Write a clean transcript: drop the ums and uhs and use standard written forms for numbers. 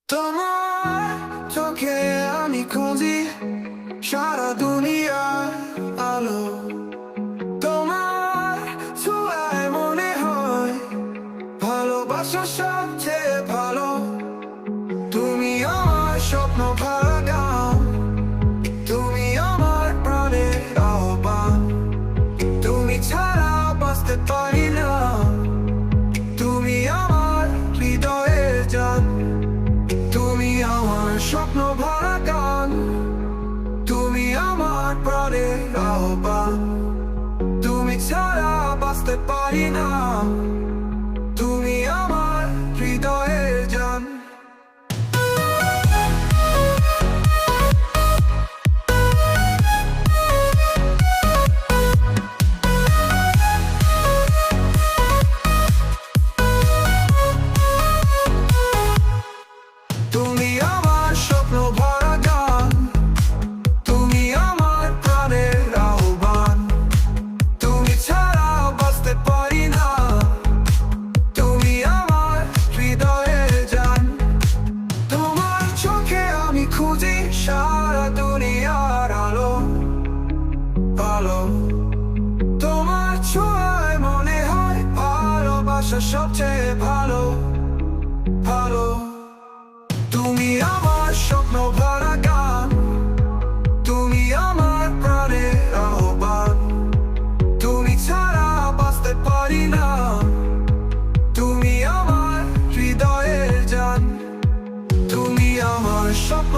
তোমার চোখে আমি খুঁজি সারা দুনিয়ার আলো। তোমার ছোঁয়ায় মনে হয় ভালোবাসা সবচেয়ে ভালো। তুমি আমার স্বপ্ন ভরা গান, তুমি আমার প্রাণের আহ্বান। তুমি ছাড়া বাঁচতে পারি না, তুমি আমার হৃদয়ের জান। তুমি আমার স্বপ্ন ভরা গান, তুমি আমার প্রাণের আহ্বান। তুমি ছাড়া বাঁচতে পারি না, তুমি আমার হৃদয়ের জান। তুমি আমার স্বপ্ন ভরা গান, তুমি আমার প্রাণের আহ্বান। তুমি ছাড়া বাঁচতে পারি না, তুমি আমার হৃদয়ের জান। তোমার চোখে আমি খুঁজি সারা দুনিয়ার আলো আলো। তোমার ছোঁয়ায় মনে হয় ভালোবাসা সবচেয়ে ভালো ভালো। তুমি আমার স্বপ্ন ভরা গান, তুমি আমার প্রাণের আহ্বান। তুমি ছাড়া বাঁচতে পারি না, তুমি আমার হৃদয়ের জান। তুমি আমার স্বপ্ন